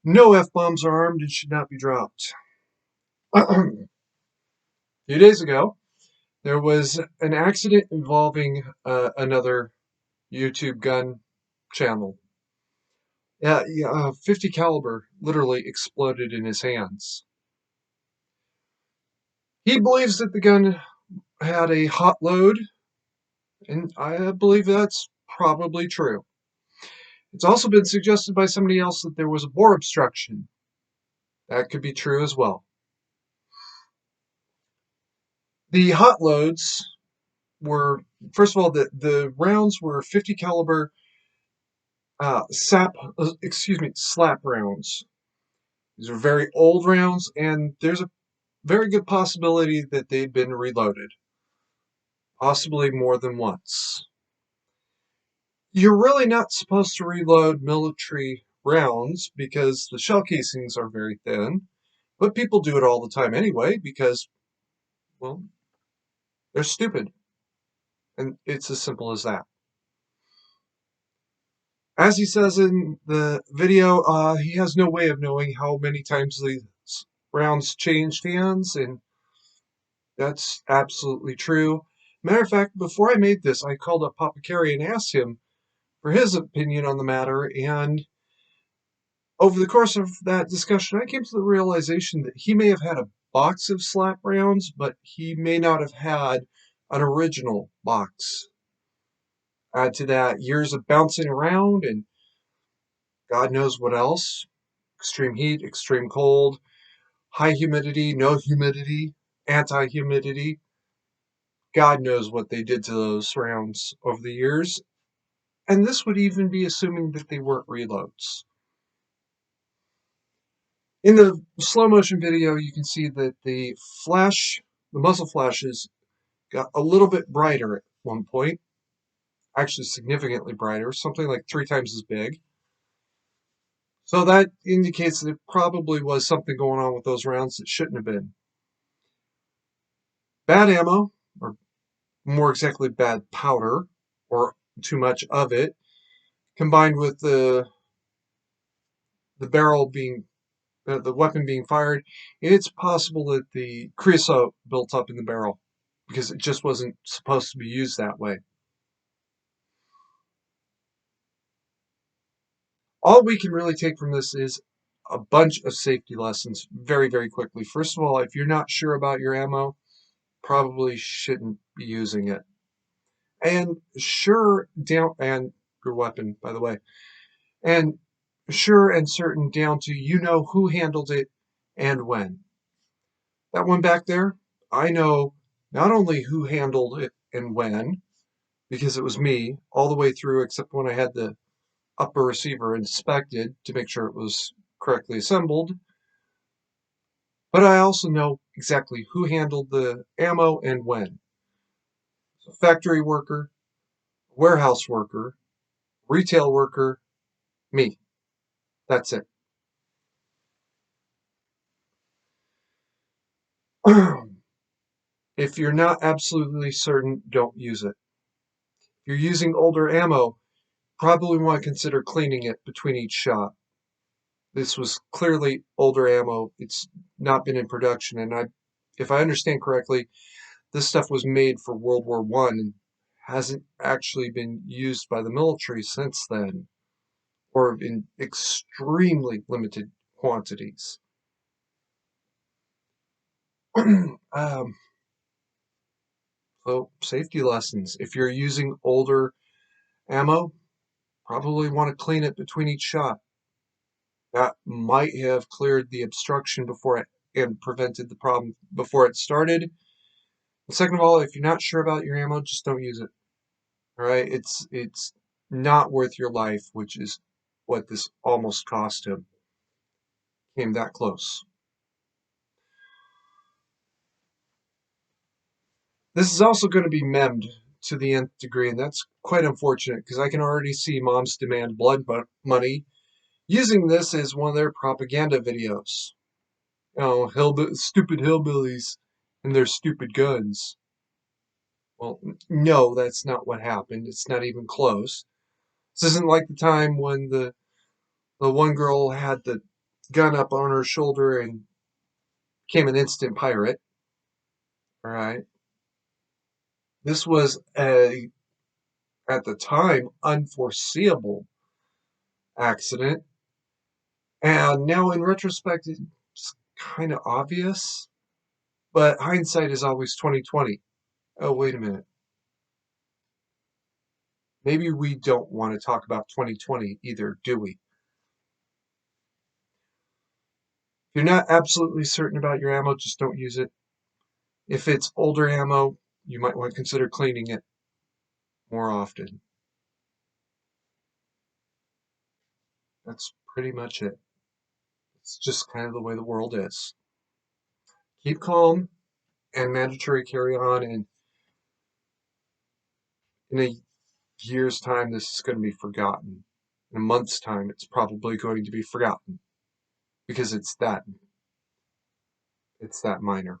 No F-bombs are armed and should not be dropped. A few days ago, there was an accident involving another YouTube gun channel. Yeah, 50 caliber literally exploded in his hands. He believes that the gun had a hot load, and I believe that's probably true. It's also been suggested by somebody else that there was a bore obstruction. That could be true as well. The hot loads were, first of all, the rounds were 50 caliber slap rounds. These are very old rounds, and there's a very good possibility that they've been reloaded, possibly more than once. You're really not supposed to reload military rounds because the shell casings are very thin, but people do it all the time anyway because, well, they're stupid, and it's as simple as that. As he says in the video, he has no way of knowing how many times the rounds changed hands, and that's absolutely true. Matter of fact, before I made this, I called up Papa Kerry and asked him for his opinion on the matter, and over the course of that discussion, I came to the realization that he may have had a box of slap rounds, but he may not have had an original box. Add to that years of bouncing around and God knows what else. Extreme heat, extreme cold, high humidity, no humidity, anti-humidity. God knows what they did to those rounds over the years. And this would even be assuming that they weren't reloads. In the slow motion video, you can see that the muzzle flashes got a little bit brighter at one point. Actually, significantly brighter, something like 3 times as big. So that indicates that it probably was something going on with those rounds that shouldn't have been. Bad ammo, or more exactly bad powder, or too much of it, combined with the barrel being the weapon being fired, it's possible that the creosote built up in the barrel because it just wasn't supposed to be used that way. All we can really take from this is a bunch of safety lessons very, very quickly. First of all, if you're not sure about your ammo, probably shouldn't be using it. And and your weapon, by the way. And sure and certain down to you know who handled it and when. That one back there, I know not only who handled it and when, because it was me all the way through, except when I had the upper receiver inspected to make sure it was correctly assembled, but I also know exactly who handled the ammo and when. So factory worker, warehouse worker, retail worker, me. That's it. If you're not absolutely certain, don't use it. If you're using older ammo, probably want to consider cleaning it between each shot. This was clearly older ammo. It's not been in production, and if I understand correctly, this stuff was made for World War One and hasn't actually been used by the military since then, or in extremely limited quantities. um, so, safety lessons. If you're using older ammo, probably want to clean it between each shot. That might have cleared the obstruction before it and prevented the problem before it started. And second of all, if you're not sure about your ammo, just don't use it. All right, it's not worth your life, which is what this almost cost him. Came that close. This is also going to be memmed to the nth degree, and that's quite unfortunate because I can already see moms demand blood money using this as one of their propaganda videos. Stupid hillbillies and their stupid guns. Well, no, that's not what happened. It's not even close. This isn't like the time when the one girl had the gun up on her shoulder and became an instant pirate. All right. This was at the time, unforeseeable accident. And now in retrospect, it's kind of obvious, but hindsight is always 2020. Oh, wait a minute. Maybe we don't want to talk about 2020 either, do we? If you're not absolutely certain about your ammo, just don't use it. If it's older ammo, you might want to consider cleaning it more often. That's pretty much it. It's just kind of the way the world is. Keep calm and mandatory carry on, and in a year's time, this is going to be forgotten. In a month's time, it's probably going to be forgotten because it's that minor.